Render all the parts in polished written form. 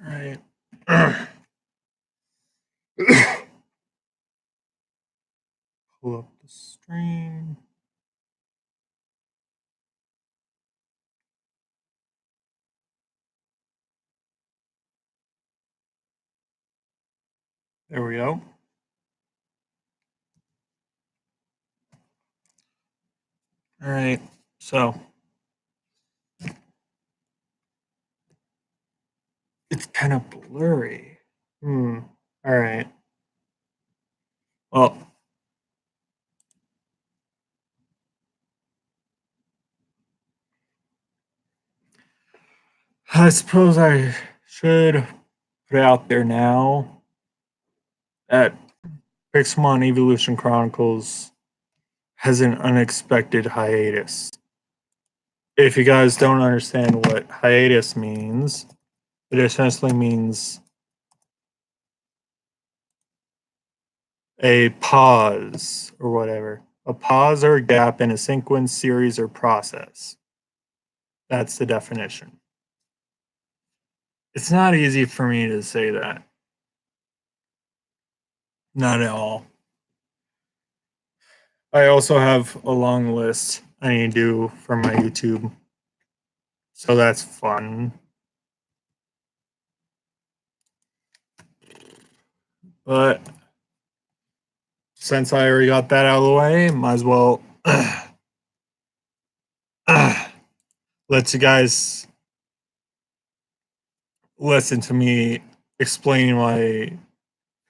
Right. Pull up the stream. There we go. All right. So it's kind of blurry. All right. Well, I suppose I should put it out there now that Pixelmon Eeveelution Chronicles has an unexpected hiatus. If you guys don't understand what hiatus means, it essentially means a pause or whatever. A pause or a gap in a sequence, series, or process. That's the definition. It's not easy for me to say that. Not at all. I also have a long list I need to do for my YouTube. So that's fun. But since I already got that out of the way, might as well let you guys listen to me explain my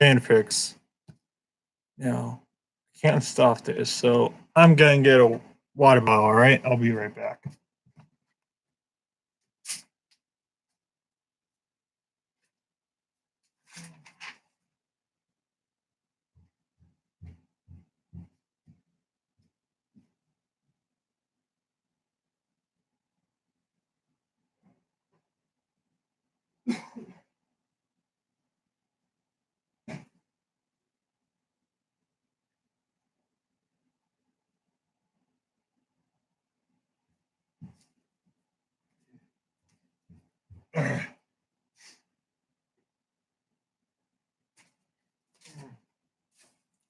fanfics. Now, I can't stop this, so I'm gonna get a water bottle, alright? I'll be right back.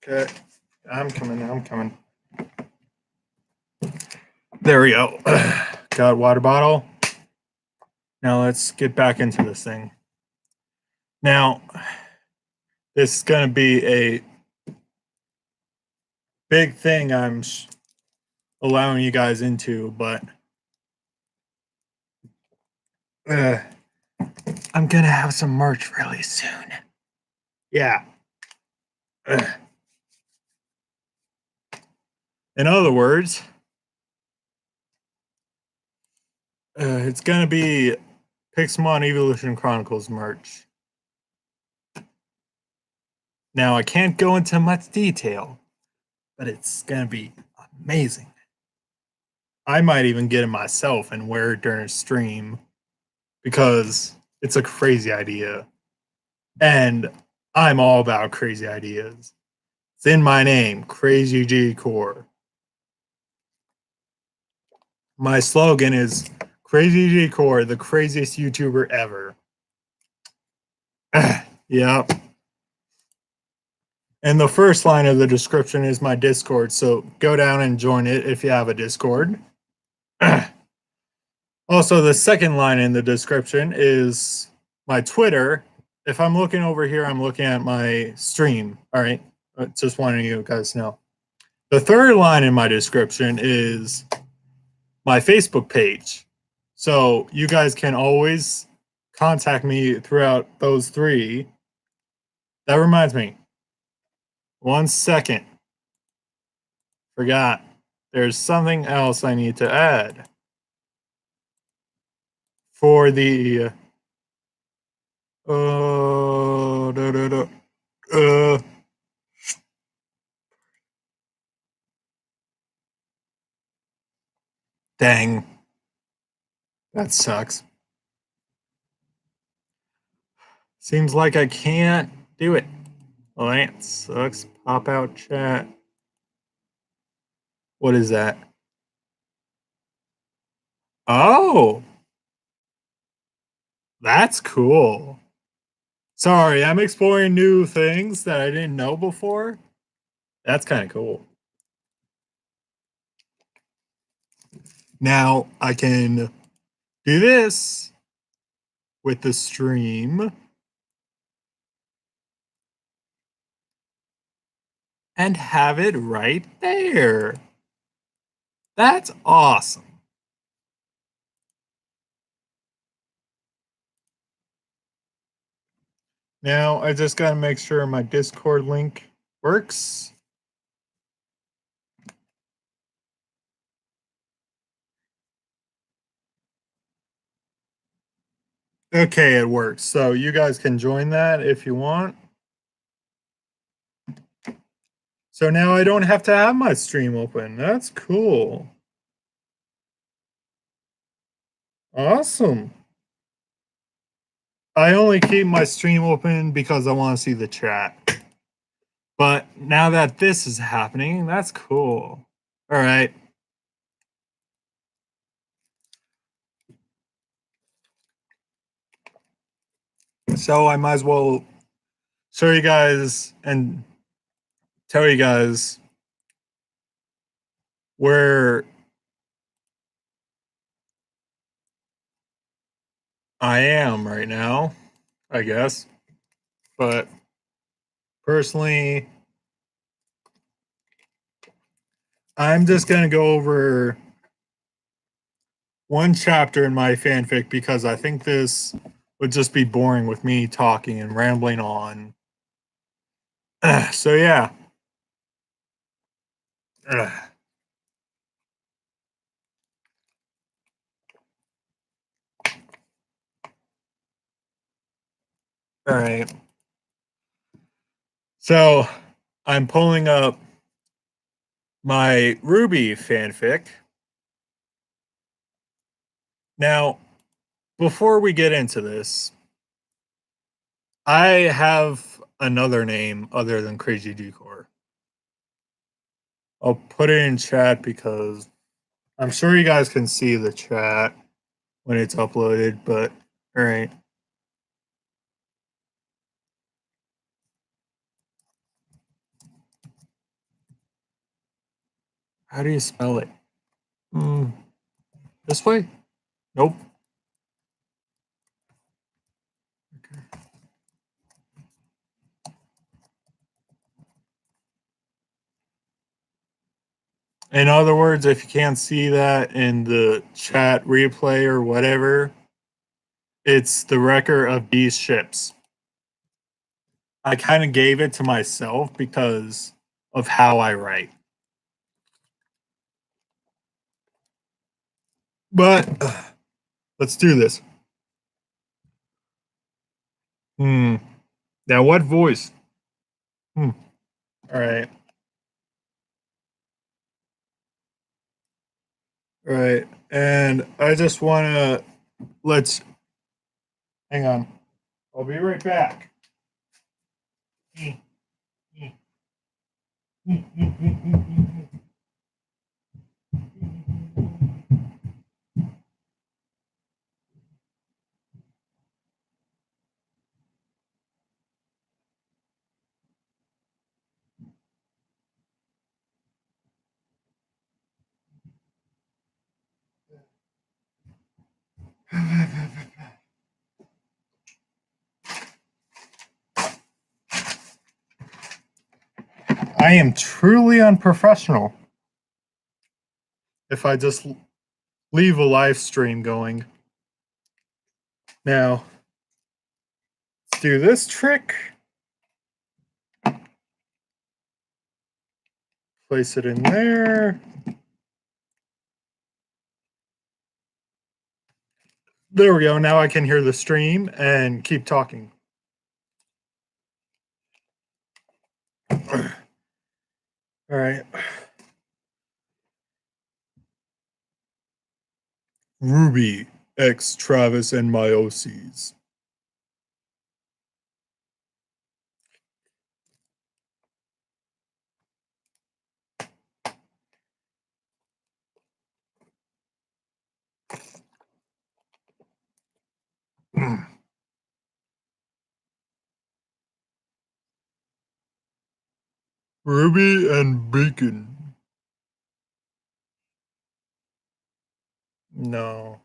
Okay, I'm coming. There we go. Got a water bottle. Now let's get back into this thing. Now, this is going to be a big thing I'm allowing you guys into, but I'm going to have some merch really soon. Yeah. In other words, it's going to be Pixelmon Eeveelution Chronicles merch. Now, I can't go into much detail, but it's going to be amazing. I might even get it myself and wear it during a stream because it's a crazy idea. And I'm all about crazy ideas. It's in my name, Crazy G Core. My slogan is Crazy G Core, the craziest YouTuber ever. Yep. And the first line of the description is my Discord, so go down and join it if you have a Discord. Also, the second line in the description is my Twitter. If I'm looking over here, I'm looking at my stream. All right. Just wanting you guys to know. The third line in my description is my Facebook page. So you guys can always contact me throughout those three. That reminds me. 1 second. Forgot. There's something else I need to add. For the dang. That sucks. Seems like I can't do it. Well, that sucks. Pop out chat. What is that? Oh, that's cool. Sorry, I'm exploring new things that I didn't know before. That's kind of cool. Now I can do this with the stream and have it right there. That's awesome. Now I just got to make sure my Discord link works. Okay, it works. So you guys can join that if you want. So now I don't have to have my stream open. That's cool. Awesome. I only keep my stream open because I want to see the chat. But now that this is happening, that's cool. All right. So I might as well show you guys and tell you guys where I am right now, I guess. But personally, I'm just going to go over one chapter in my fanfic because I think this would just be boring with me talking and rambling on. So, yeah. All right. So, I'm pulling up my Ruby fanfic. Now, before we get into this, I have another name other than Crazy Decor. I'll put it in chat because I'm sure you guys can see the chat when it's uploaded, but all right. How do you spell it? This way? Nope. Okay. In other words, if you can't see that in the chat replay or whatever, it's the record of these ships. I kind of gave it to myself because of how I write. But let's do this. Now, what voice? All right. All right. And I just want to let's hang on. I'll be right back. I am truly unprofessional if I just leave a live stream going. Now, let's do this trick. Place it in there. There we go. Now I can hear the stream and keep talking. All right. Ruby X Travis and Meiosis. Ruby and Beacon. No.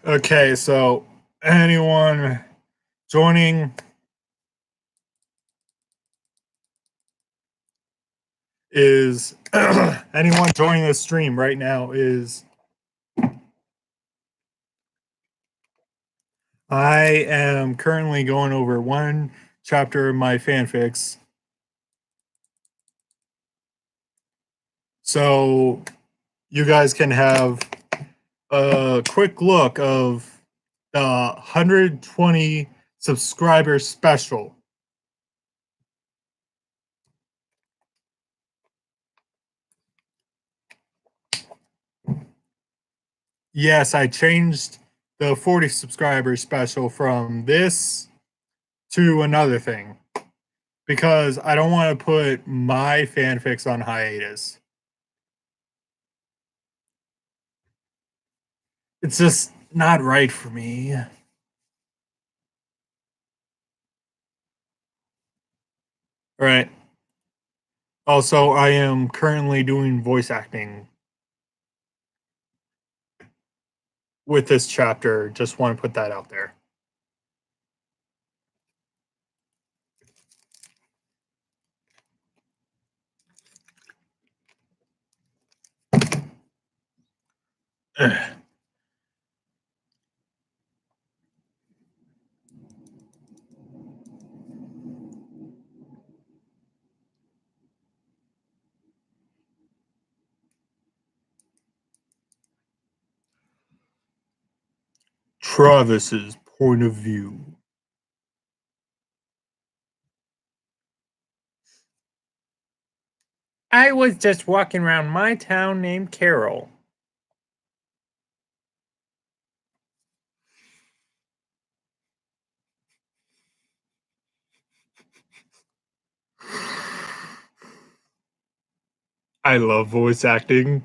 Okay, so anyone joining is anyone joining the stream right now is I am currently going over one chapter of my fanfics. So you guys can have a quick look of the 120 subscriber special. Yes, I changed the 40 subscriber special from this to another thing because I don't want to put my fanfics on hiatus. It's just not right for me. All right. Also, I am currently doing voice acting with this chapter. Just want to put that out there. Travis's point of view. I was just walking around my town named Carol. I love voice acting.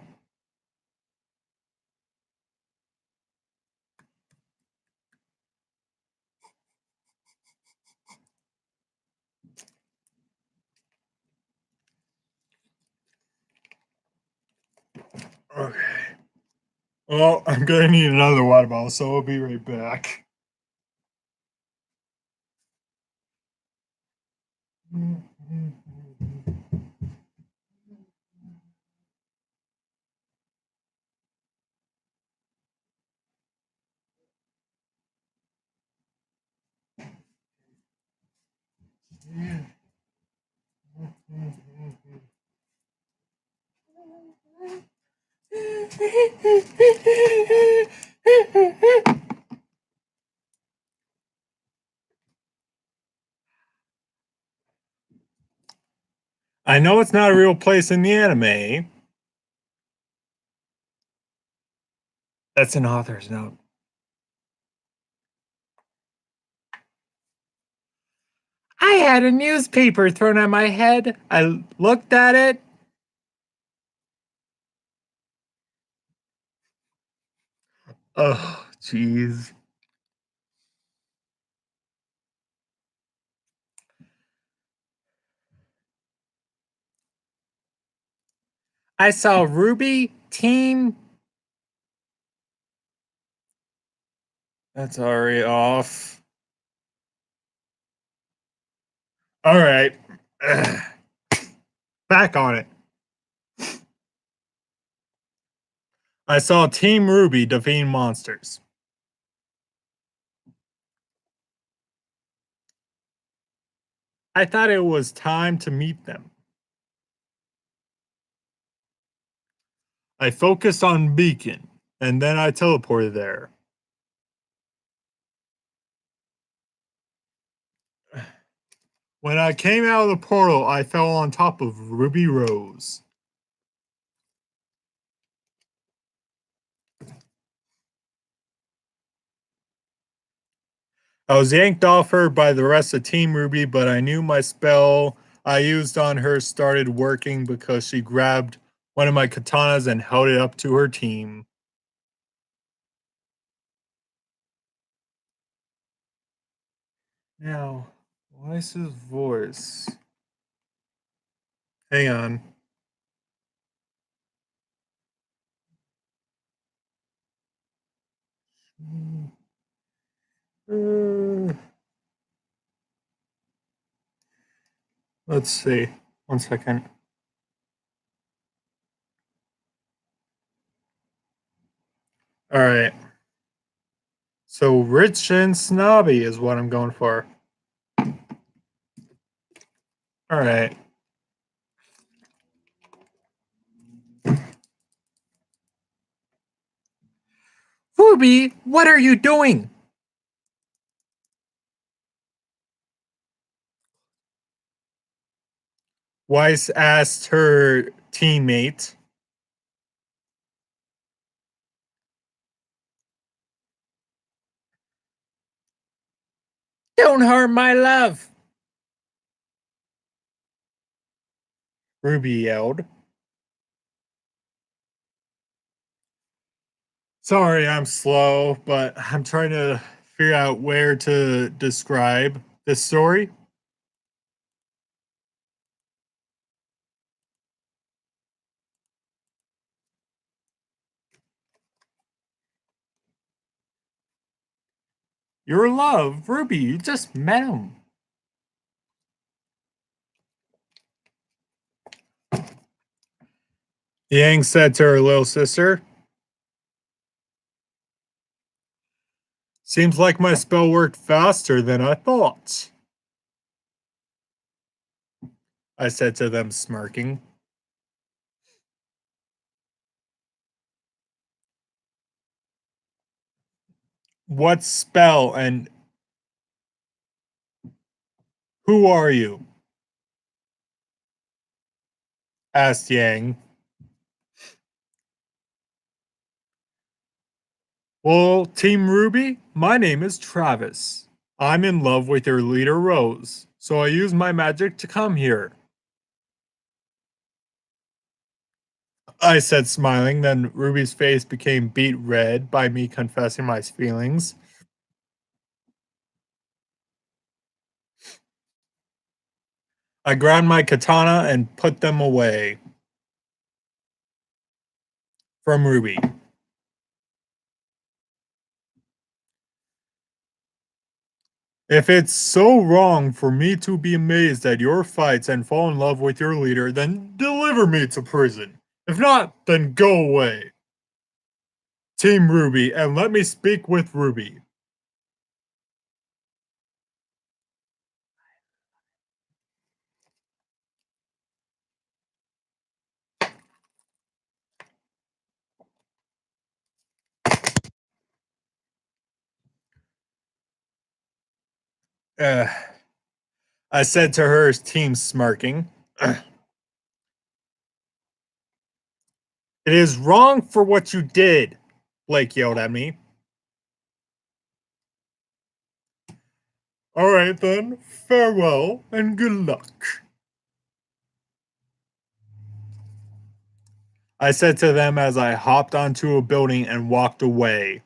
Okay. Well, I'm gonna need another water bottle, so I'll be right back. I know it's not a real place in the anime. That's an author's note. I had a newspaper thrown at my head. I looked at it. Oh, jeez. I saw Ruby, Team. That's already off. All right. Back on it. I saw Team Ruby defeating monsters. I thought it was time to meet them. I focused on Beacon, and then I teleported there. When I came out of the portal, I fell on top of Ruby Rose. I was yanked off her by the rest of Team Ruby, but I knew my spell I used on her started working because she grabbed one of my katanas and held it up to her team. Now, Weiss's voice. Hang on. Uh, let's see. 1 second. All right. So rich and snobby is what I'm going for. All right. Ruby, what are you doing? Weiss asked her teammate. Don't harm my love, Ruby yelled. Sorry, I'm slow, but I'm trying to figure out where to describe this story. Your love, Ruby, you just met him. Yang said to her little sister. Seems like my spell worked faster than I thought, I said to them, smirking. What spell and who are you? Asked Yang. Well, Team Ruby, my name is Travis. I'm in love with your leader, Rose, so I used my magic to come here, I said, smiling. Then Ruby's face became beet red by me confessing my feelings. I grabbed my katana and put them away from Ruby. If it's so wrong for me to be amazed at your fights and fall in love with your leader, then deliver me to prison. If not, then go away. Team Ruby, and let me speak with Ruby. Uh, I said to her, team smirking. It is wrong for what you did, Blake yelled at me. All right, then. Farewell and good luck, I said to them as I hopped onto a building and walked away.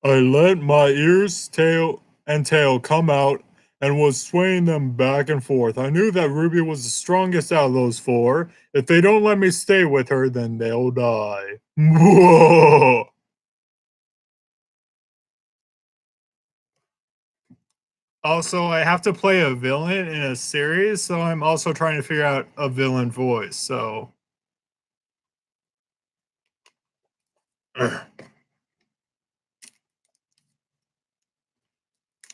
I let my ears, tail come out and was swaying them back and forth. I knew that Ruby was the strongest out of those four. If they don't let me stay with her, then they'll die. Whoa! Also, I have to play a villain in a series, so I'm also trying to figure out a villain voice. So, all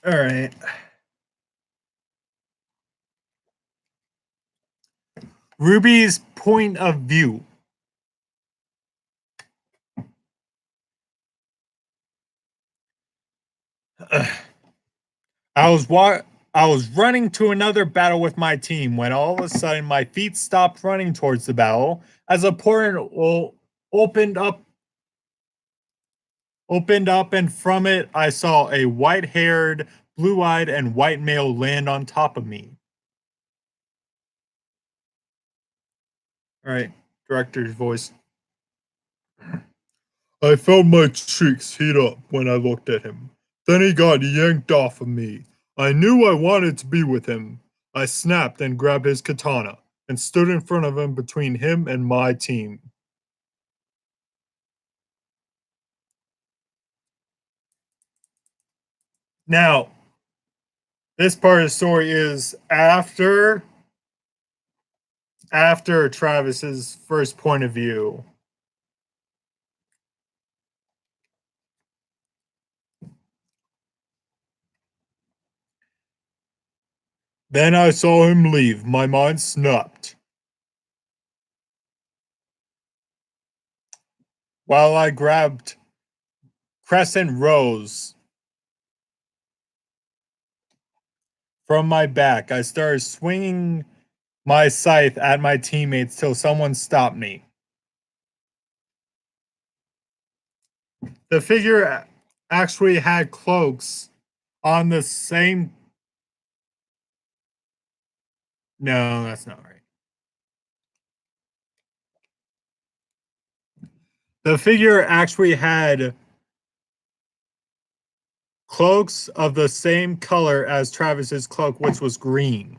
right. Ruby's point of view. I was I was running to another battle with my team when all of a sudden my feet stopped running towards the battle as a portal opened up and from it I saw a white-haired, blue-eyed and white male land on top of me. All right, director's voice. I felt my cheeks heat up when I looked at him. Then he got yanked off of me. I knew I wanted to be with him. I snapped and grabbed his katana and stood in front of him between him and my team. Now, this part of the story is after Travis's first point of view. Then I saw him leave. My mind snapped. While I grabbed Crescent Rose from my back, I started swinging my scythe at my teammates till someone stopped me. The figure actually had cloaks on the same. No, that's not right. The figure actually had cloaks of the same color as Travis's cloak, which was green.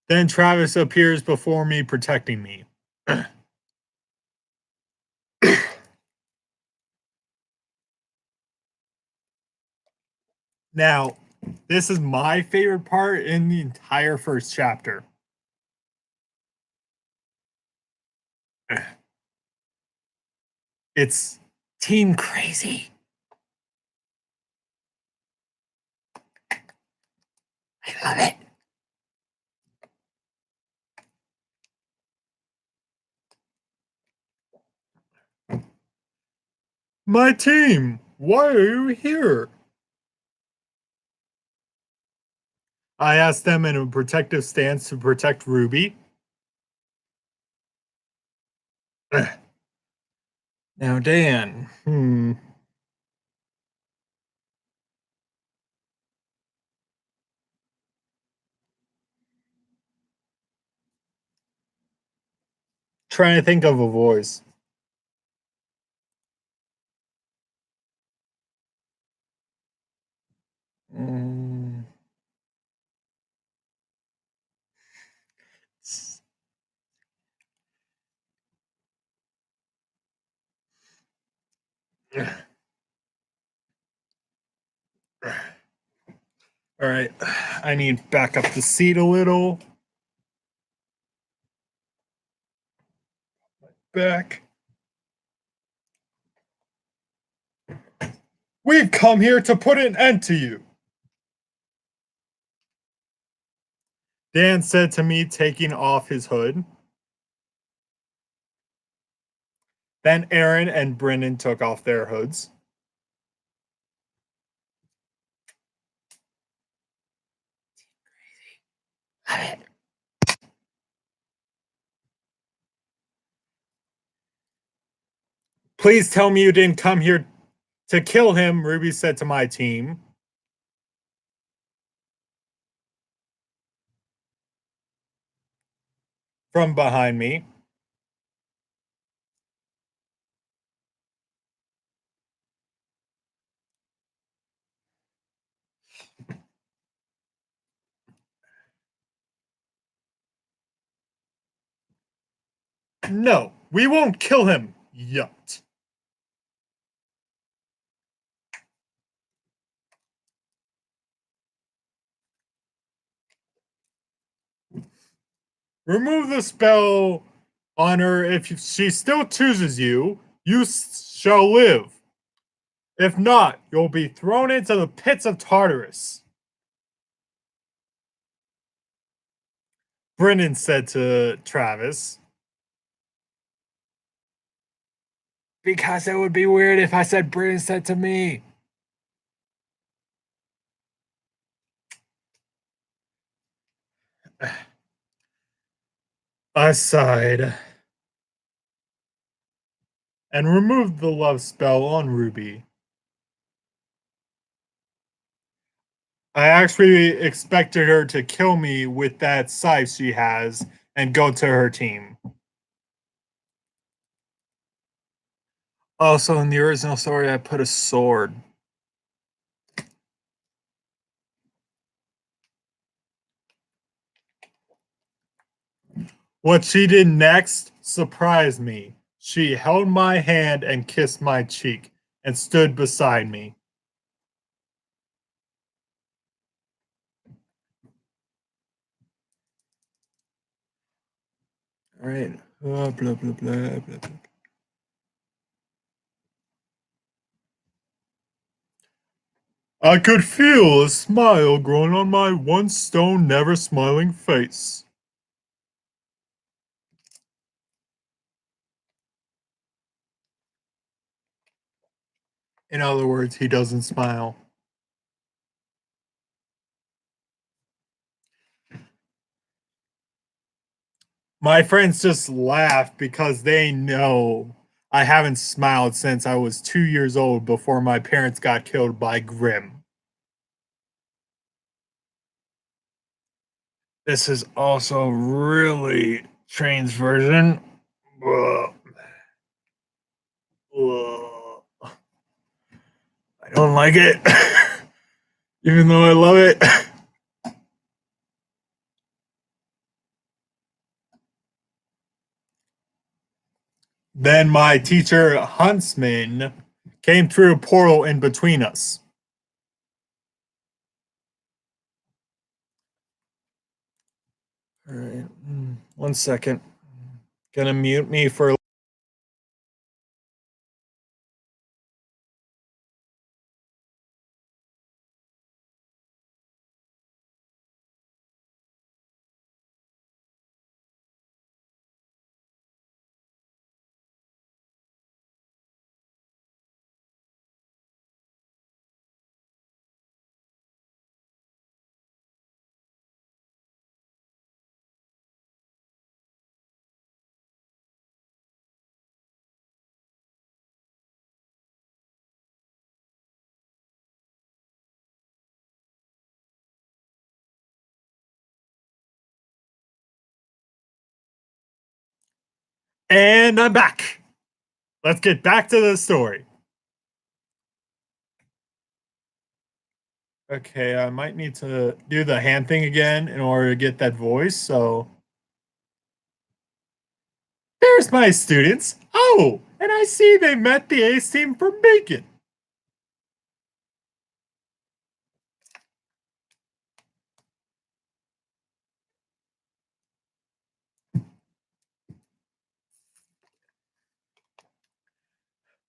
Then Travis appears before me, protecting me. Now, this is my favorite part in the entire first chapter. It's Team Crazy. I love it. My team, why are you here? I asked them in a protective stance to protect Ruby. Now, Dan, trying to think of a voice. Mm. All right, I need to back up the seat a little. Back. We've come here to put an end to you, Dan said to me, taking off his hood. Then Aaron and Brennan took off their hoods. Please tell me you didn't come here to kill him, Ruby said to my team. From behind me. No, we won't kill him yet. Remove the spell on her. If she still chooses you, you shall live. If not, you'll be thrown into the pits of Tartarus. Brennan said to Travis. Because it would be weird if I said Brennan said to me. I sighed and removed the love spell on Ruby. I actually expected her to kill me with that scythe she has and go to her team. Also, in the original story, I put a sword. What she did next surprised me. She held my hand and kissed my cheek and stood beside me. All right. Blah, blah, blah, blah, blah. I could feel a smile growing on my once stone, never smiling face. In other words, he doesn't smile. My friends just laugh because they know I haven't smiled since I was 2 years old before my parents got killed by Grimm. This is also really Train's version. Ugh. Ugh. I don't like it, even though I love it. Then my teacher, Huntsman, came through a portal in between us. All right, 1 second. Gonna mute me for. And I'm back. Let's get back to the story. Okay, I might need to do the hand thing again in order to get that voice. So there's my students. Oh, and I see they met the Ace team from Beacon.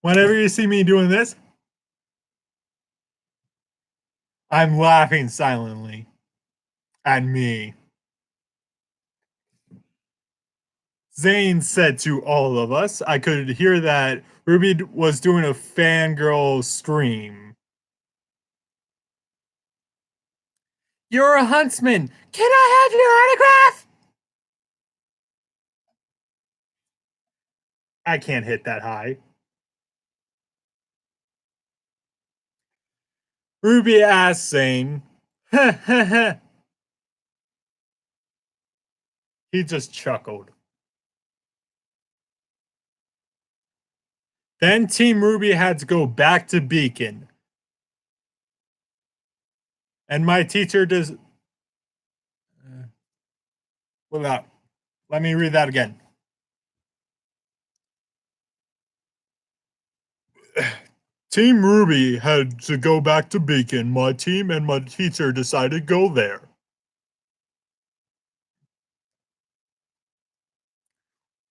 Whenever you see me doing this, I'm laughing silently at me. Zane said to all of us, I could hear that Ruby was doing a fangirl scream. You're a huntsman. Can I have your autograph? I can't hit that high. Ruby asked Zane. He just chuckled. Then Team Ruby had to go back to Beacon. And my teacher does. Well, let me read that again. Team Ruby had to go back to Beacon. My team and my teacher decided to go there.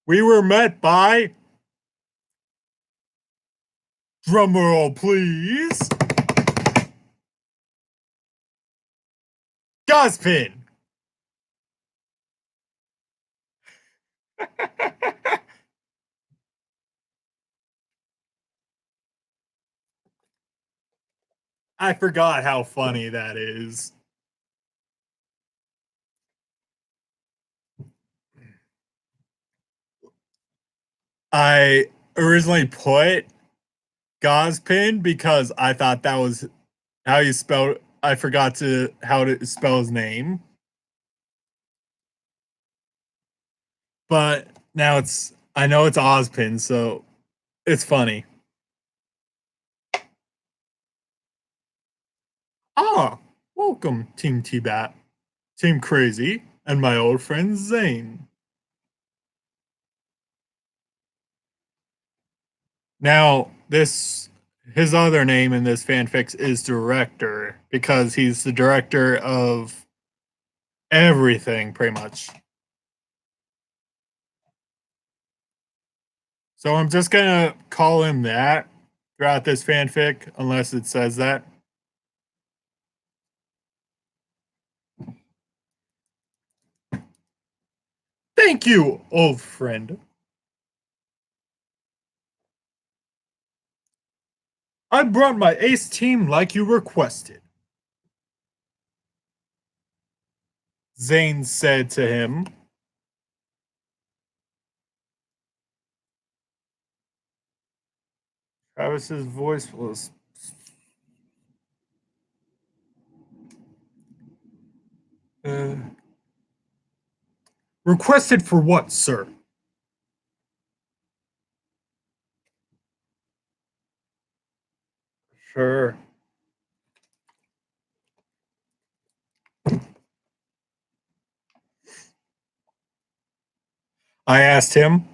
We were met by. Drumroll, please. Gospin. I forgot how funny that is. I originally put Gospin because I thought that was how you spelled. I forgot to how to spell his name, but now it's. I know it's Ozpin, so it's funny. Ah, welcome, Team T-Bat, Team Crazy, and my old friend Zane. Now, his other name in this fanfic is Director because he's the director of everything, pretty much. So I'm just gonna call him that throughout this fanfic, unless it says that. Thank you, old friend. I brought my ace team like you requested, Zane said to him. Travis's voice was uh, requested for what, sir? Sure. I asked him.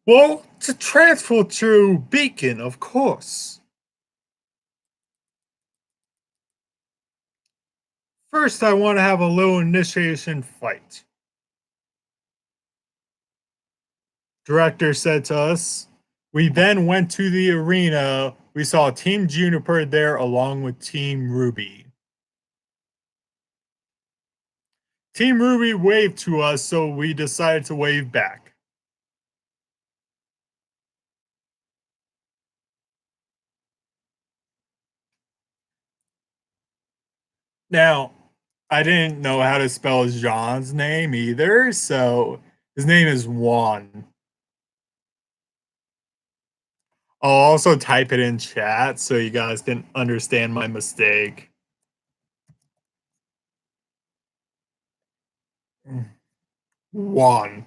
Well, to transfer to Beacon, of course. First, I want to have a little initiation fight. Director said to us. We then went to the arena. We saw Team Juniper there along with Team Ruby. Team Ruby waved to us, so we decided to wave back. Now, I didn't know how to spell Jean's name either, so his name is Juan. I'll also type it in chat so you guys can understand my mistake. Juan.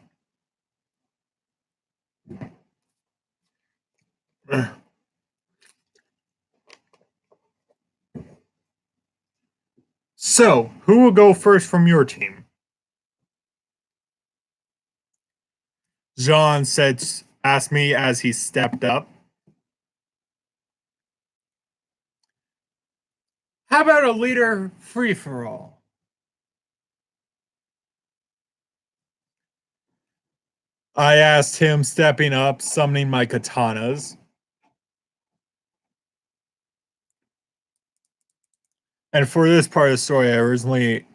So, who will go first from your team? Jean asked me as he stepped up. How about a leader free for all? I asked him, stepping up, summoning my katanas. And for this part of the story,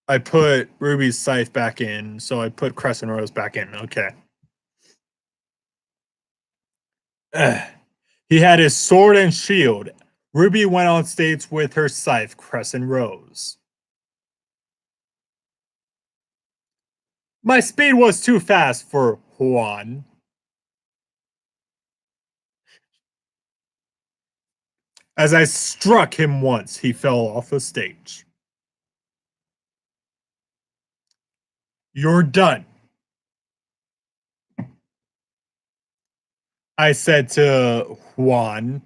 I put Ruby's scythe back in, so I put Crescent Rose back in. Okay. He had his sword and shield. Ruby went on stage with her scythe, Crescent Rose. My speed was too fast for Juan. As I struck him once, he fell off the stage. You're done, I said to Juan.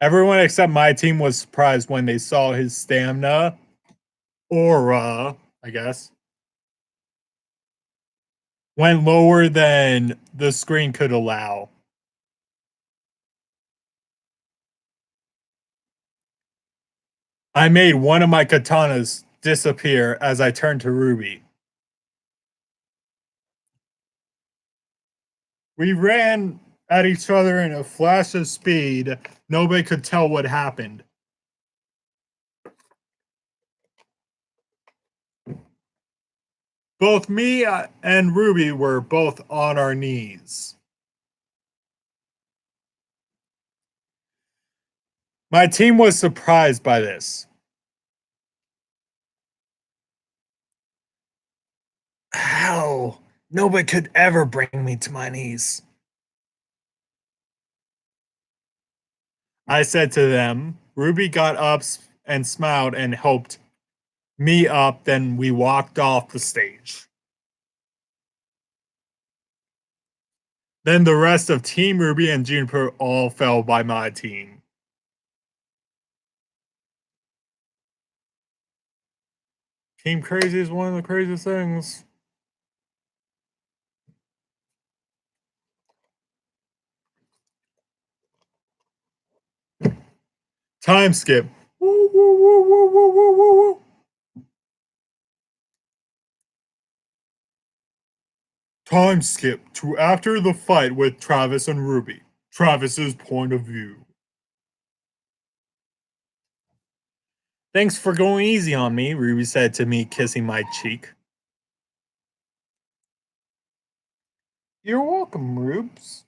Everyone except my team was surprised when they saw his stamina aura, I guess, went lower than the screen could allow. I made one of my katanas disappear as I turned to Ruby. We ran at each other in a flash of speed. Nobody could tell what happened. Both me and Ruby were both on our knees. My team was surprised by this. How? Nobody could ever bring me to my knees, I said to them. Ruby got up and smiled and helped me up, then we walked off the stage. Then the rest of Team Ruby and Juniper all fell by my team. Team Crazy is one of the craziest things. Time skip. Woo, woo, woo, woo, woo, woo, woo, woo. Time skip to after the fight with Travis and Ruby. Travis's point of view. Thanks for going easy on me, Ruby said to me, kissing my cheek. You're welcome, Rubes.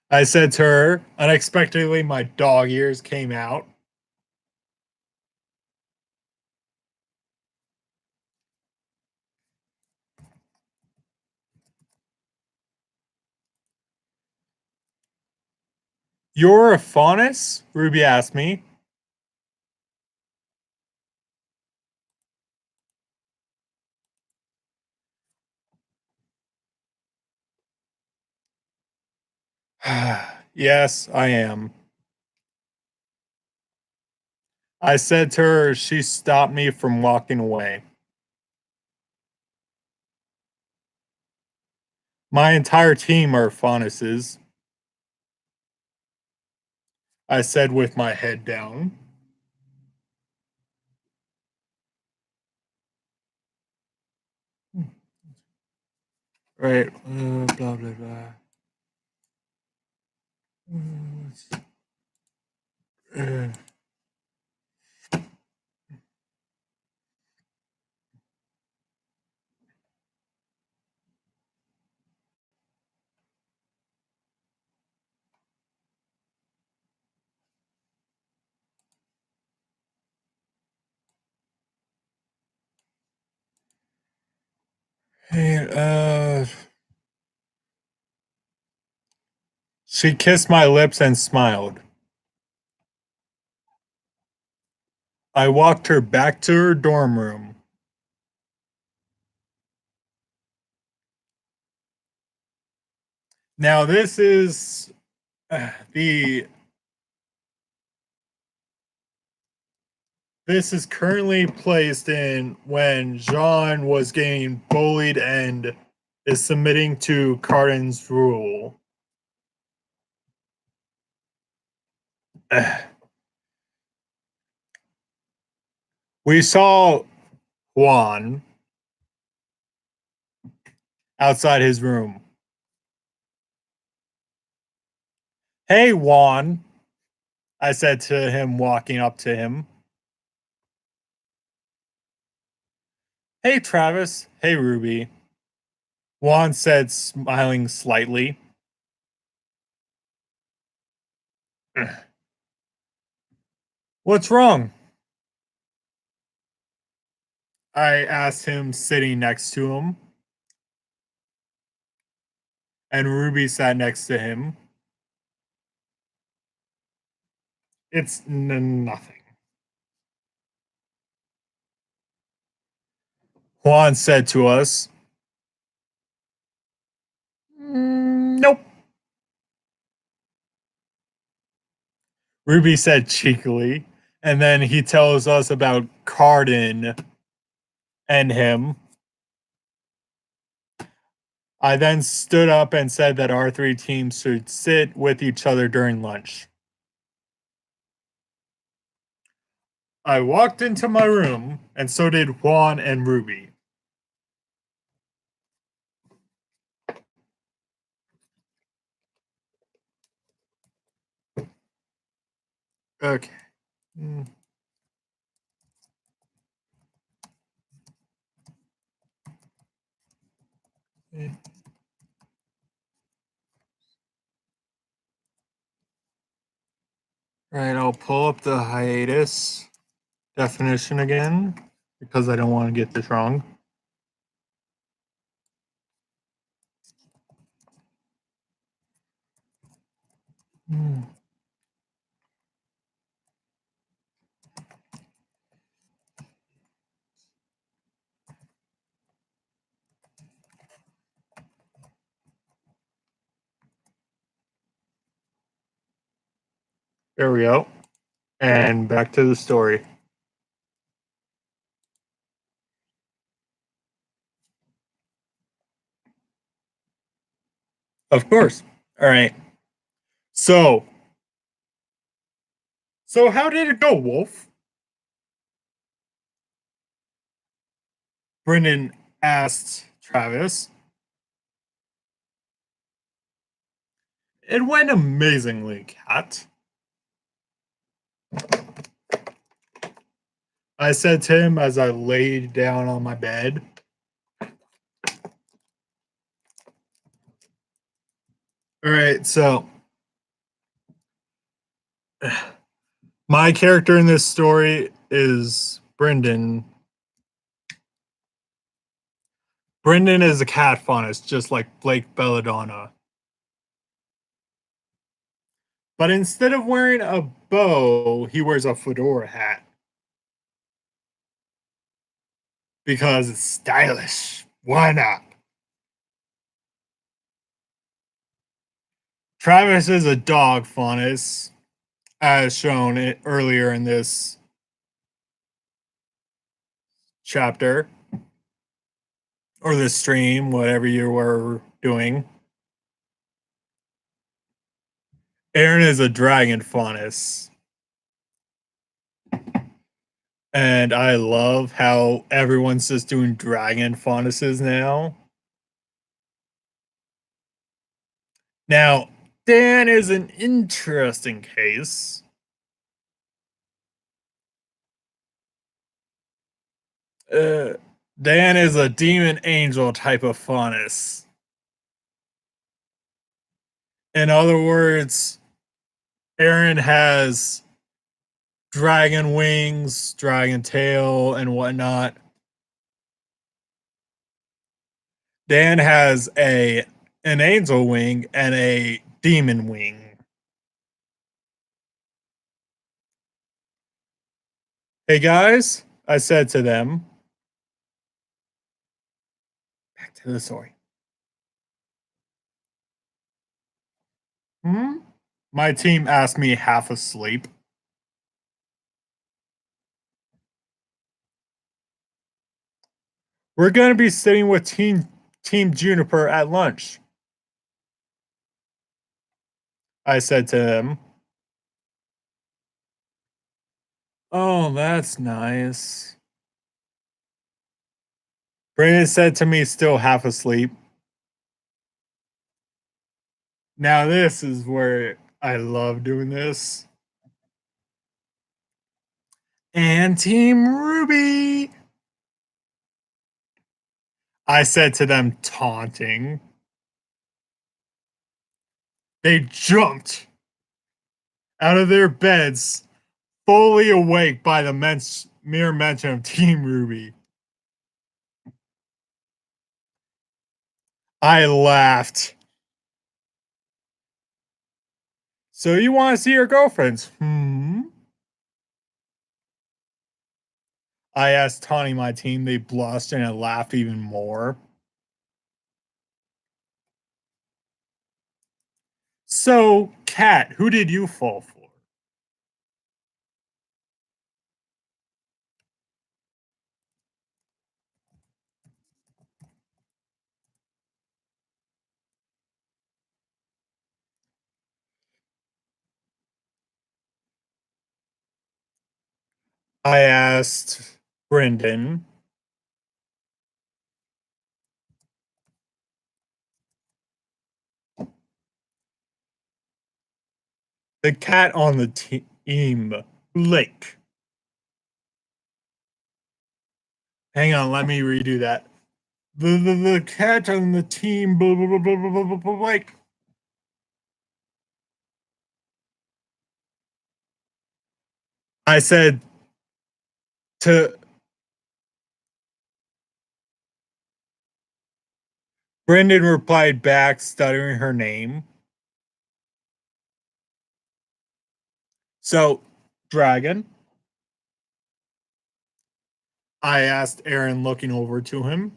I said to her. Unexpectedly, my dog ears came out. You're a faunus? Ruby asked me. Yes, I am. I said to her. She stopped me from walking away. My entire team are faunuses, I said with my head down. Right. Blah, blah, blah. Uh, hey, she kissed my lips and smiled. I walked her back to her dorm room. Now this is the this is currently placed in when Jean was getting bullied and is submitting to Cardin's rule. We saw Juan outside his room. Hey, Juan, I said to him, walking up to him. Hey, Travis. Hey, Ruby. Juan said, smiling slightly. What's wrong? I asked him, sitting next to him. And Ruby sat next to him. It's nothing. Juan said to us. Nope. Ruby said cheekily. And then he tells us about Cardin and him. I then stood up and said that our three teams should sit with each other during lunch. I walked into my room, and so did Juan and Ruby. Okay. Right, I'll pull up the hiatus definition again because I don't want to get this wrong. There we go. And back to the story. Of course. All right. So how did it go, Wolf? Brendan asked Travis. It went amazingly, Cat. I said to him as I laid down on my bed. All right, so my character in this story is Brendan. Brendan is a cat faunus, just like Blake Belladonna. But instead of wearing a bow, he wears a fedora hat. Because it's stylish. Why not? Travis is a dog faunus, as shown earlier in this chapter, or this stream, whatever you were doing. Aaron is a dragon faunus. And I love how everyone's just doing dragon faunuses now. Now, Dan is an interesting case. Dan is a demon angel type of faunus. In other words, Aaron has dragon wings, dragon tail, and whatnot. Dan has an angel wing and a demon wing. Hey guys, I said to them. Back to the story. My team asked me half asleep. We're going to be sitting with Team Juniper at lunch. I said to them. Oh, that's nice. Brandon said to me, still half asleep. Now, this is where I love doing this. And Team Ruby. I said to them, taunting. They jumped out of their beds, fully awake by the mere mention of Team Ruby. I laughed. So you want to see your girlfriends? I asked Tawny my team. They blushed and laughed even more. So, Kat, who did you fall for? I asked Brendan. The cat on the team, Blake. Hang on, let me redo that. The cat on the team, Blake. I said to Brendan replied back, stuttering her name. So, Dragon. I asked Aaron, looking over to him.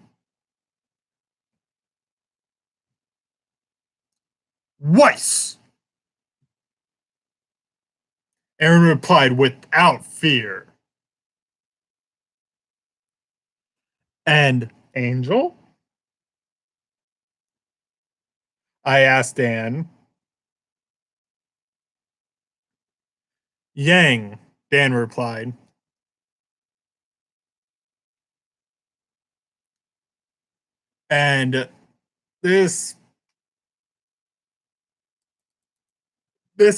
Weiss. Aaron replied without fear. And Angel? I asked Dan. Yang, Dan replied. And this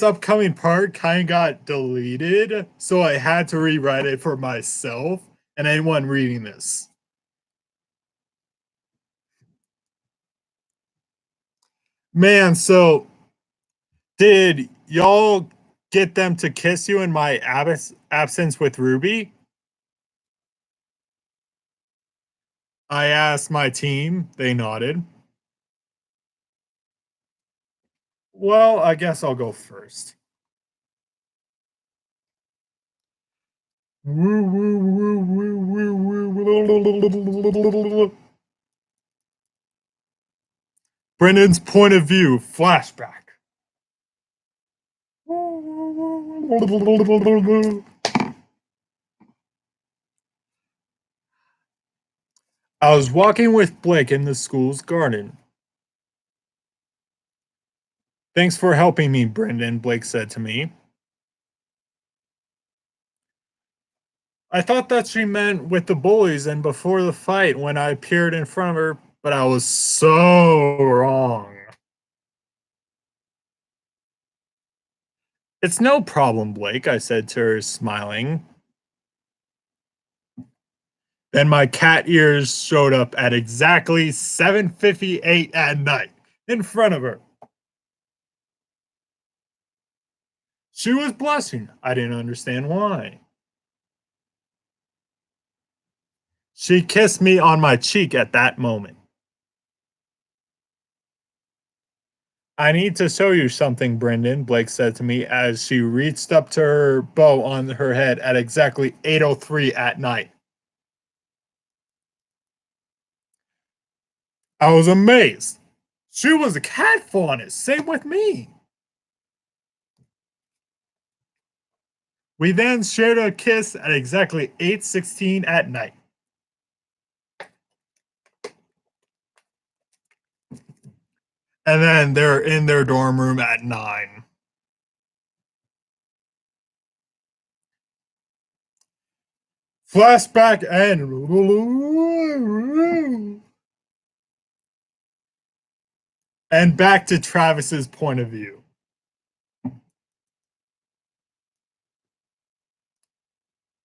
upcoming part kind of got deleted, so I had to rewrite it for myself and anyone reading this. Man, so did y'all get them to kiss you in my absence with Ruby? I asked my team. They nodded. Well, I guess I'll go first. Brendan's point of view flashback. I was walking with Blake in the school's garden. Thanks for helping me, Brendan, Blake said to me. I thought that she meant with the bullies and before the fight when I appeared in front of her, but I was so wrong. It's no problem, Blake, I said to her, smiling. Then my cat ears showed up at exactly 7:58 at night in front of her. She was blushing. I didn't understand why. She kissed me on my cheek at that moment. I need to show you something, Brendan, Blake said to me as she reached up to her bow on her head at exactly 8:03 at night. I was amazed. She was a cat faunus, same with me. We then shared a kiss at exactly 8:16 at night. And then they're in their dorm room at 9. Flashback and back to Travis's point of view.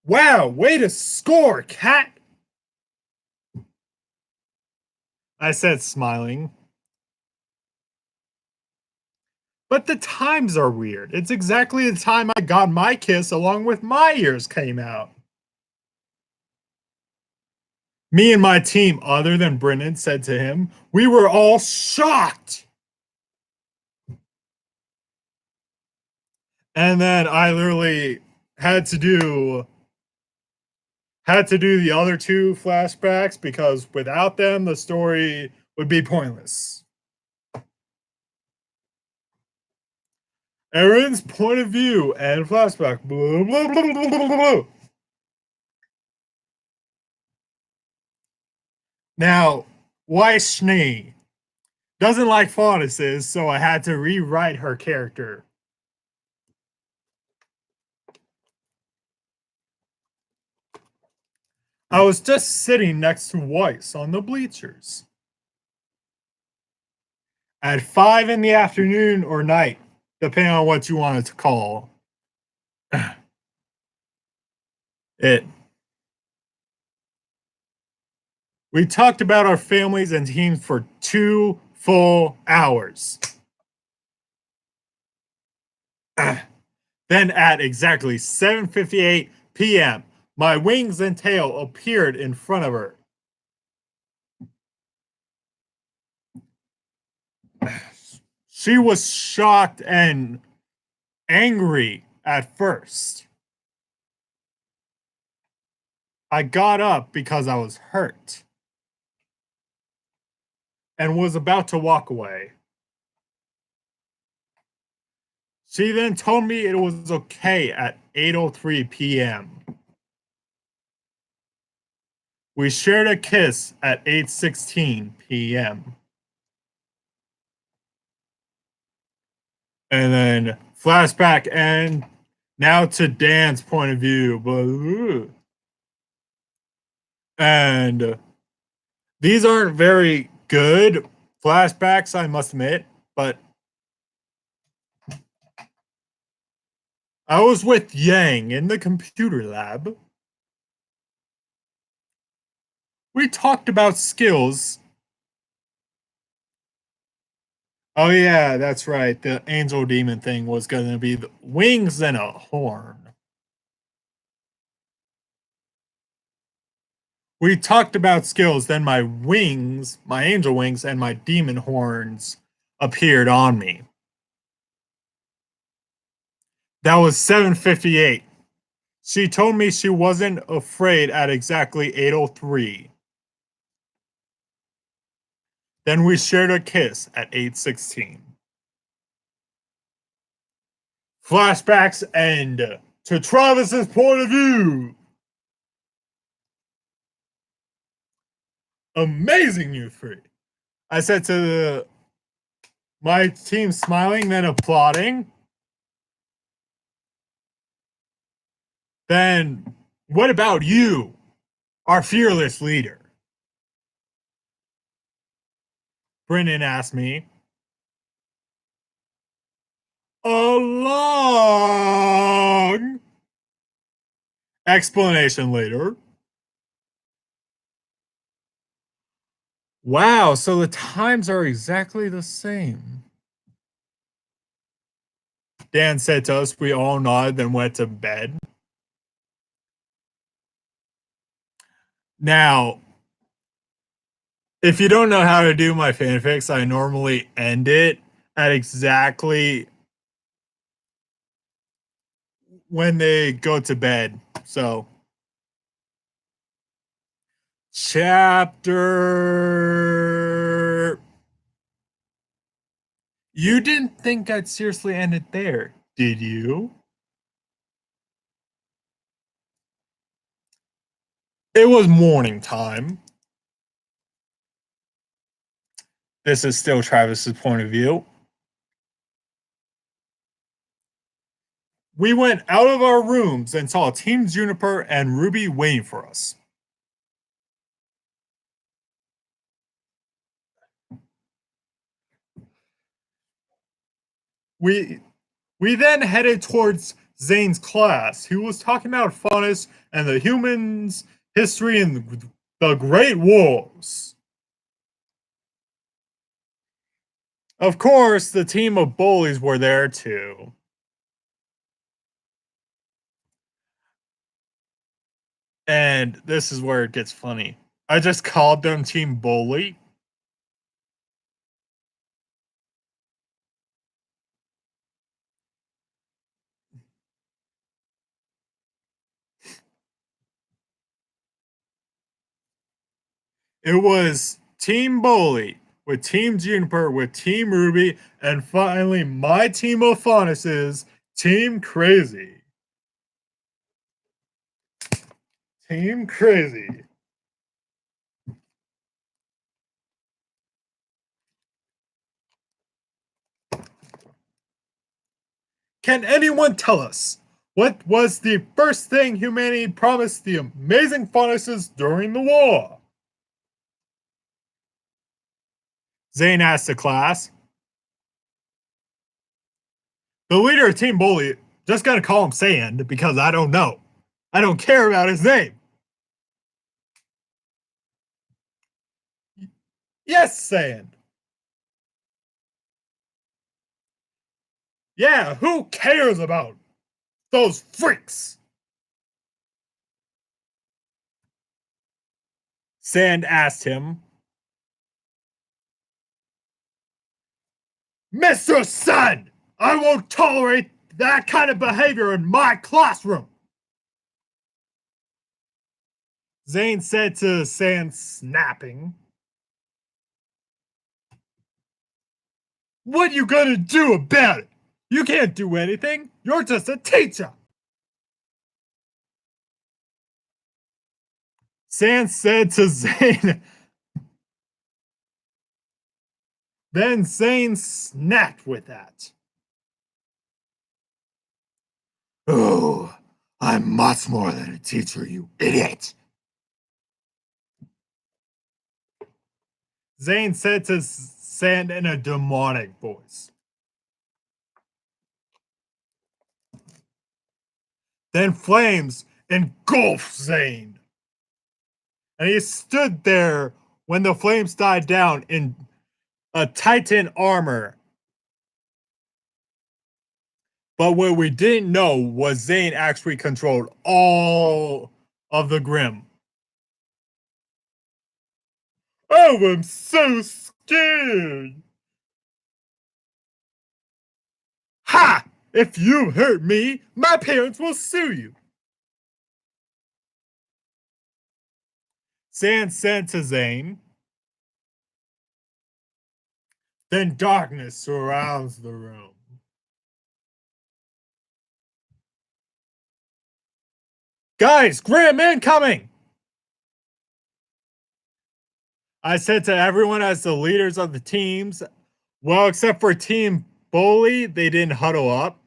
Wow, way to score, cat! I said, smiling. But the times are weird. It's exactly the time I got my kiss along with my ears came out. Me and my team, other than Brennan, said to him, we were all shocked. And then I literally had to do the other two flashbacks because without them the story would be pointless. Aaron's point of view and flashback. Blah, blah, blah, blah, blah, blah. Now, Weiss-Schnee doesn't like faunuses, so I had to rewrite her character. I was just sitting next to Weiss on the bleachers. At 5 in the afternoon or night, depending on what you wanted to call it. We talked about our families and teams for 2 full hours. Then at exactly 7:58 p.m., my wings and tail appeared in front of her. She was shocked and angry at first. I got up because I was hurt and was about to walk away. She then told me it was okay at 8:03 p.m. We shared a kiss at 8:16 p.m. And then flashback, and now to Dan's point of view. And these aren't very good flashbacks, I must admit, but I was with Yang in the computer lab. We talked about skills. Oh, yeah, that's right. The angel demon thing was going to be the wings and a horn. We talked about skills, then my wings, my angel wings, and my demon horns appeared on me. That was 7:58. She told me she wasn't afraid at exactly 8:03. Then we shared a kiss at 8:16. Flashbacks end to Travis's point of view. Amazing, you three. I said to my team, smiling, then applauding. Then, what about you, our fearless leader? Brennan asked me. A long explanation later. Wow, so the times are exactly the same. Dan said to us, we all nodded, then went to bed. Now, if you don't know how to do my fanfics, I normally end it at exactly when they go to bed. So, chapter. You didn't think I'd seriously end it there, did you? It was morning time. This is still Travis's point of view. We went out of our rooms and saw Team Juniper and Ruby waiting for us. We then headed towards Zane's class, who was talking about faunus and the humans' history and the Great Wars. Of course, the team of bullies were there too. And this is where it gets funny. I just called them Team Bully. It was Team Bully with Team Juniper with Team Ruby, and finally my team of faunuses, Team Crazy. Team Crazy. Can anyone tell us what was the first thing humanity promised the amazing faunuses during the war? Zane asked the class. The leader of Team Bully, just gonna call him Sand because I don't know. I don't care about his name. Yes, Sand. Yeah, who cares about those freaks? Sand asked him. Mr. Sun, I won't tolerate that kind of behavior in my classroom. Zane said to Sand, snapping. What you gonna do about it? You can't do anything. You're just a teacher. Sans said to Zane. Then Zane snapped with that. Oh, I'm much more than a teacher, you idiot. Zane said to Sand in a demonic voice. Then flames engulfed Zane. And he stood there when the flames died down in a Titan armor. But what we didn't know was Zane actually controlled all of the Grim. Oh, I'm so scared. Ha! If you hurt me, my parents will sue you. Sand said to Zane. Then darkness surrounds the room. Guys, Grim incoming! I said to everyone as the leaders of the teams, well, except for Team Bully, they didn't huddle up.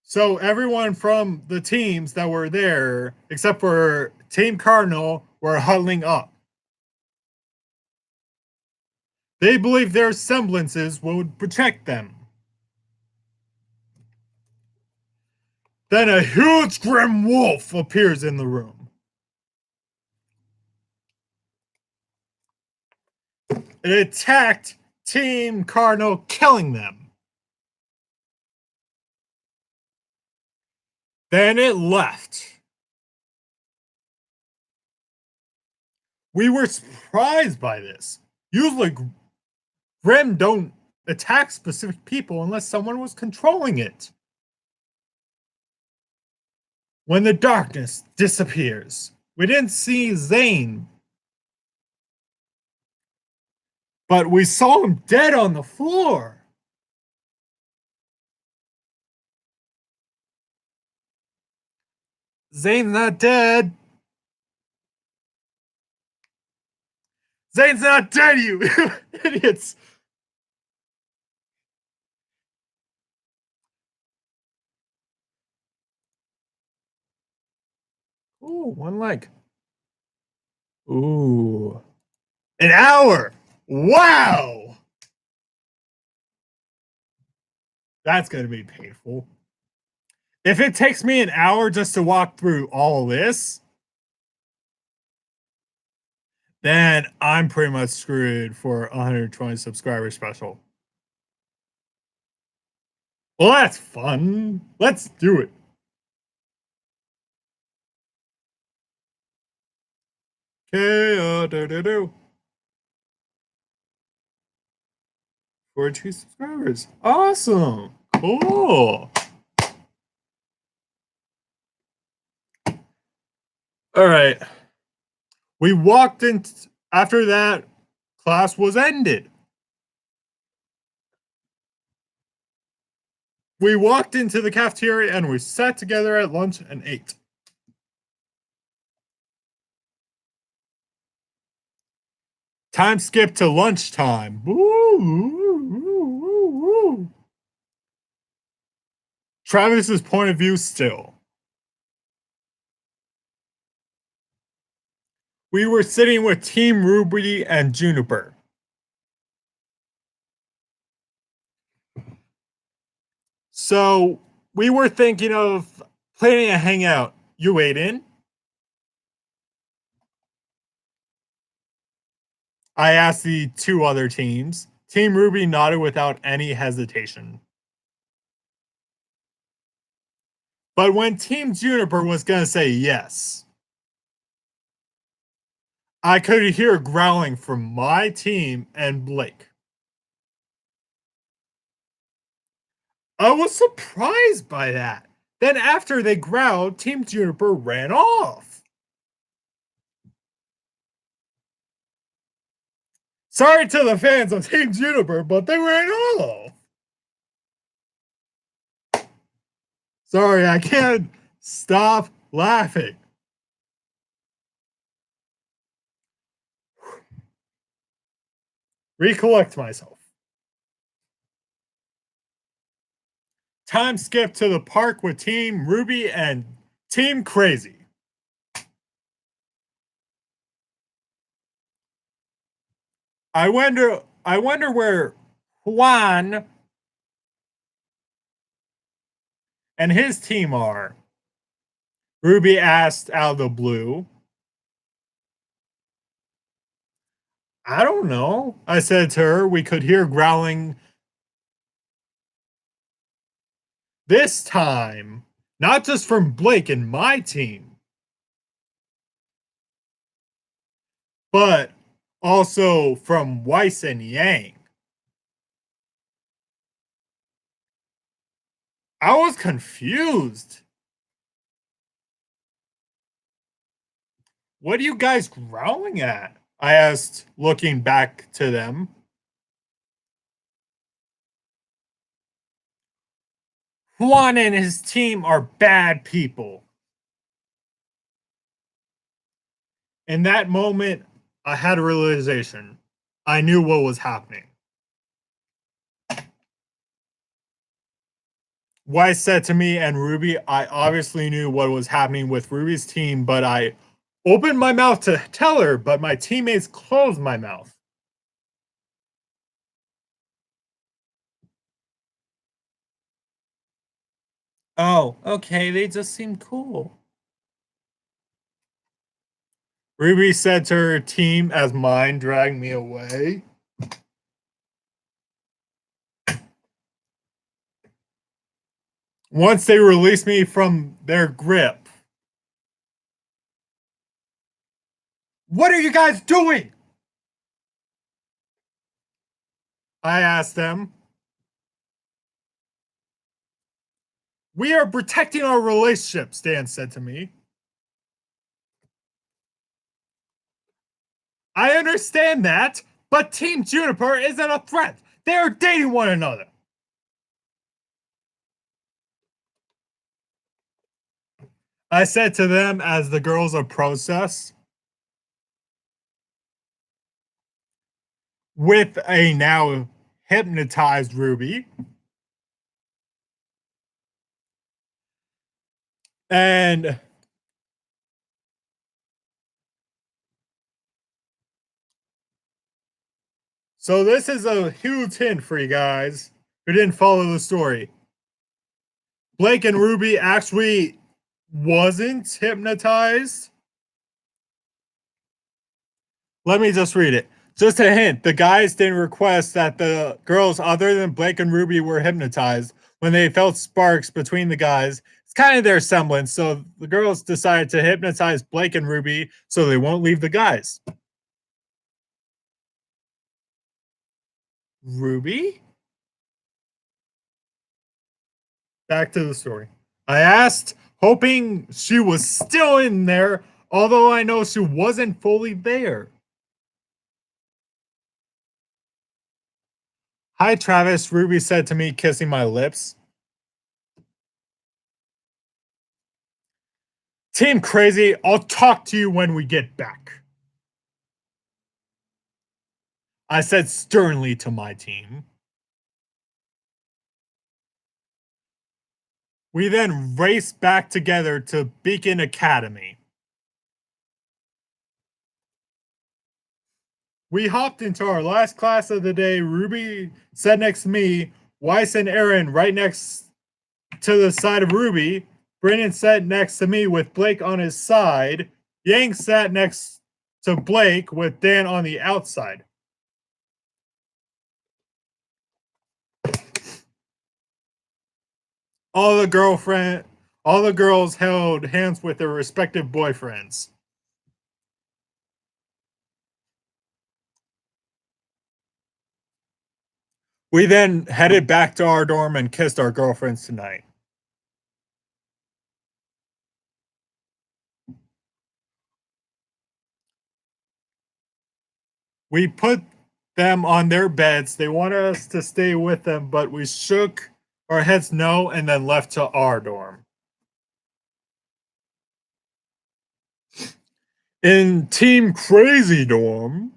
So everyone from the teams that were there, except for Team Cardinal, were huddling up. They believed their semblances would protect them. Then a huge grim wolf appears in the room. It attacked Team Cardinal, killing them. Then it left. We were surprised by this. Usually, Grim don't attack specific people unless someone was controlling it. When the darkness disappears, we didn't see Zane, but we saw him dead on the floor. Zane's not dead. Zane's not dead, you idiots. Ooh, one leg. Ooh. An hour. Wow. That's going to be painful. If it takes me an hour just to walk through all this, then I'm pretty much screwed for 120 subscriber special. Well, that's fun. Let's do it. Okay, do. 42 subscribers. Awesome. Cool. All right. We walked in after that class was ended. We walked into the cafeteria and we sat together at lunch and ate. Time skipped to lunchtime. Travis's point of view still. We were sitting with Team Ruby and Juniper. So we were thinking of planning a hangout. You weighed in? I asked the two other teams. Team Ruby nodded without any hesitation. But when Team Juniper was going to say yes, I could hear growling from my team and Blake. I was surprised by that. Then after they growled, Team Juniper ran off. Sorry to the fans of Team Juniper, but they were in hollow. Sorry, I can't stop laughing. Recollect myself. Time skip to the park with Team Ruby and Team Crazy. I wonder where Juan and his team are. Ruby asked out of the blue. I don't know, I said to her. We could hear growling this time, not just from Blake and my team, but also from Weiss and Yang. I was confused. What are you guys growling at? I asked, looking back to them. Juan and his team are bad people. In that moment, I had a realization. I knew what was happening. Weiss said to me and Ruby, I obviously knew what was happening with Ruby's team, but I opened my mouth to tell her, but my teammates closed my mouth. Oh, okay, they just seem cool. Ruby said to her team as mine dragged me away. Once they released me from their grip. What are you guys doing? I asked them. We are protecting our relationship, Stan said to me. I understand that, but Team Juniper isn't a threat. They are dating one another. I said to them as the girls approached us. With a now hypnotized Ruby. And so this is a huge hint for you guys who didn't follow the story. Blake and Ruby actually wasn't hypnotized. Let me just read it. Just a hint, the guys didn't request that the girls other than Blake and Ruby were hypnotized when they felt sparks between the guys. It's kind of their semblance, so the girls decided to hypnotize Blake and Ruby so they won't leave the guys. Ruby? Back to the story. I asked, hoping she was still in there, although I know she wasn't fully there. Hi, Travis, Ruby said to me, kissing my lips. Team Crazy, I'll talk to you when we get back. I said sternly to my team. We then raced back together to Beacon Academy. We hopped into our last class of the day. Ruby sat next to me, Weiss and Aaron right next to the side of Ruby. Brennan sat next to me with Blake on his side. Yang sat next to Blake with Dan on the outside. All the girls held hands with their respective boyfriends. We then headed back to our dorm and kissed our girlfriends tonight. We put them on their beds. They wanted us to stay with them, but we shook our heads no and then left to our dorm. In Team Crazy dorm,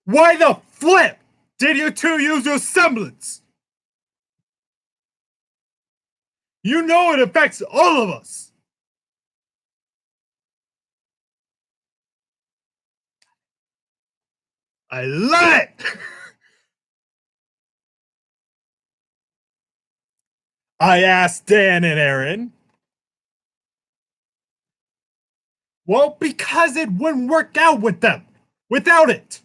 why the flip did you two use your semblance? You know it affects all of us. I love it. I asked Dan and Aaron. Well, because it wouldn't work out with them without it.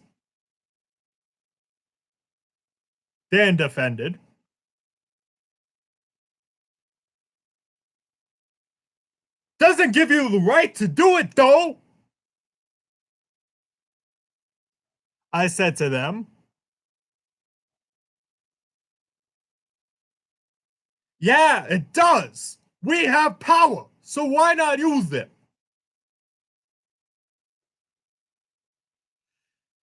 Dan defended. Doesn't give you the right to do it, though. I said to them. Yeah, it does. We have power, so why not use it?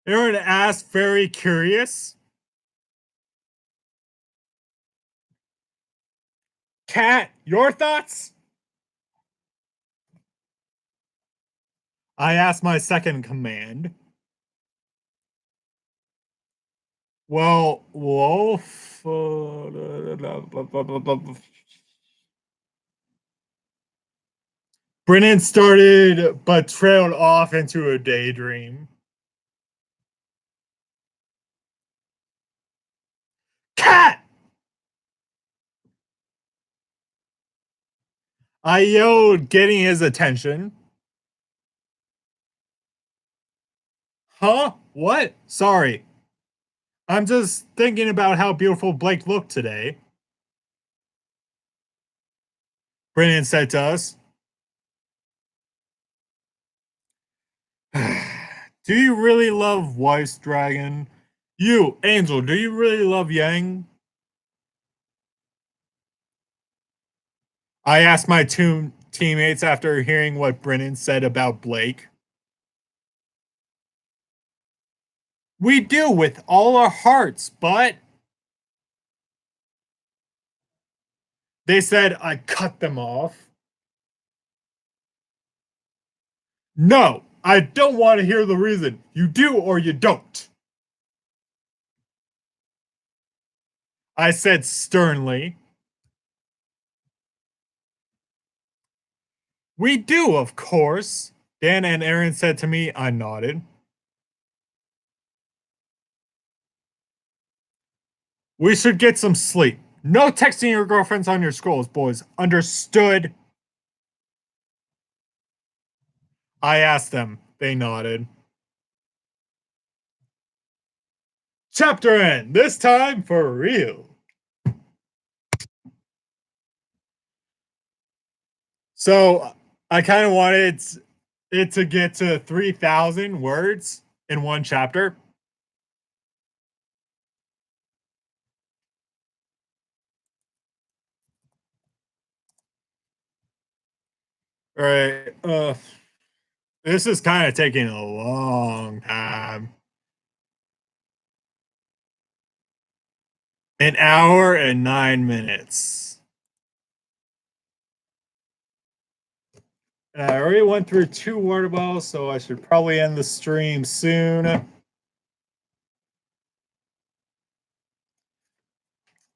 Aaron asked, very curious. Kat, your thoughts? I asked my second command. Well, Wolf. Brennan started but trailed off into a daydream. Cat! I yelled, getting his attention. Huh? What? Sorry. I'm just thinking about how beautiful Blake looked today. Brennan said to us. Do you really love Weiss Dragon? You, Angel, do you really love Yang? I asked my two teammates after hearing what Brennan said about Blake. We do with all our hearts, but they said I cut them off. No, I don't want to hear the reason. You do or you don't. I said sternly. We do, of course. Dan and Aaron said to me. I nodded. We should get some sleep. No texting your girlfriends on your scrolls, boys. Understood? I asked them. They nodded. Chapter end. This time for real. So I kind of wanted it to get to 3,000 words in one chapter. All right. This is kind of taking a long time. An hour and 9 minutes. And I already went through 2 water bottles, so I should probably end the stream soon.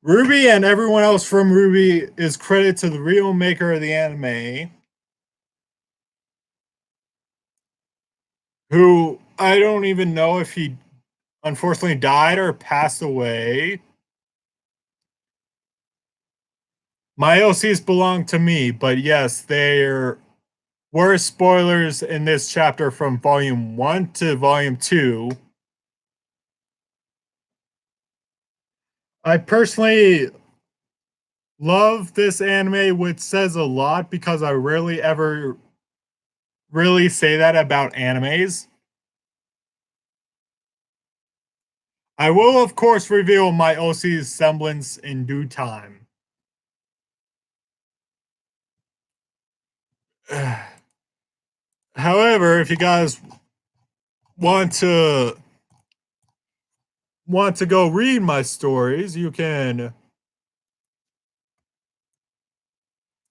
Ruby and everyone else from Ruby is credited to the real maker of the anime, who I don't even know if he unfortunately died or passed away. My OCs belong to me, but yes, there were spoilers in this chapter from volume 1 to volume 2. I personally love this anime, which says a lot because I rarely ever really say that about animes. I will, of course, reveal my OC's semblance in due time. However, if you guys want to go read my stories, you can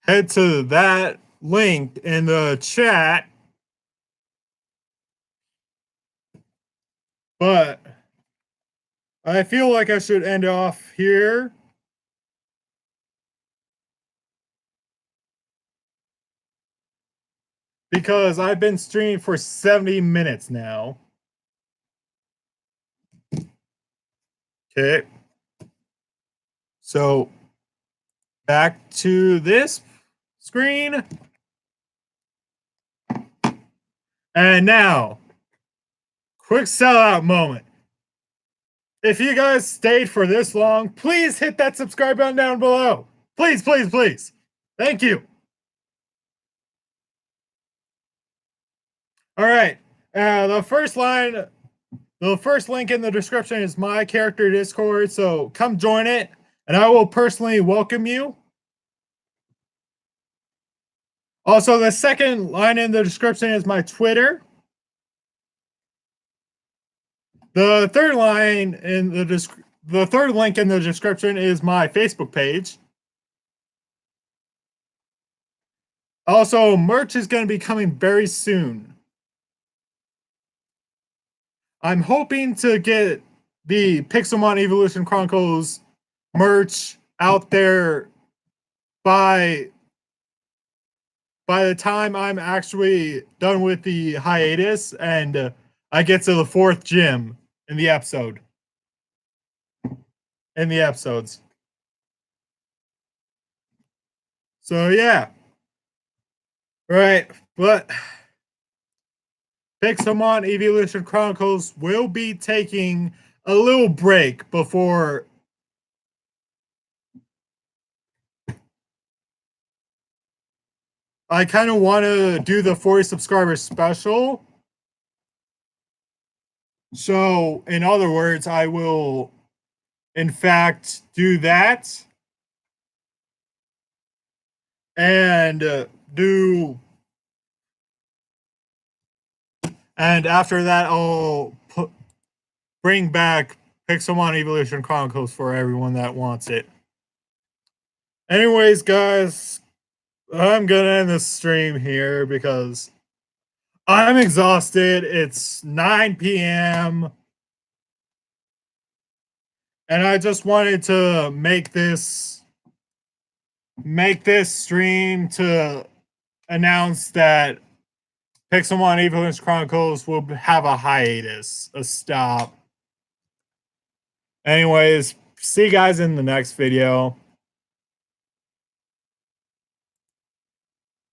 head to that link in the chat. But I feel like I should end off here. Because I've been streaming for 70 minutes now. Okay. So back to this screen. And now, quick sellout moment. If you guys stayed for this long, please hit that subscribe button down below. Please, please, please. Thank you. All right. The first link in the description is my character Discord, so come join it, and I will personally welcome you. Also, the second line in the description is my Twitter. The third line in the third link in the description is my Facebook page. Also, merch is going to be coming very soon. I'm hoping to get the Pixelmon Eeveelution Chronicles merch out there by the time I'm actually done with the hiatus and I get to the 4th gym in the episode. In the episodes. So yeah. Right, but Pixelmon Eeveelution Chronicles will be taking a little break before I kind of want to do the 40 subscribers special. So, in other words, I will, in fact, do that. And and after that, I'll bring back Pixelmon Eeveelution Chronicles for everyone that wants it. Anyways, guys, I'm gonna end this stream here because I'm exhausted. It's 9 p.m. And I just wanted to make this stream to announce that Pixelmon Eeveelution Chronicles will have a hiatus, a stop. Anyways, see you guys in the next video.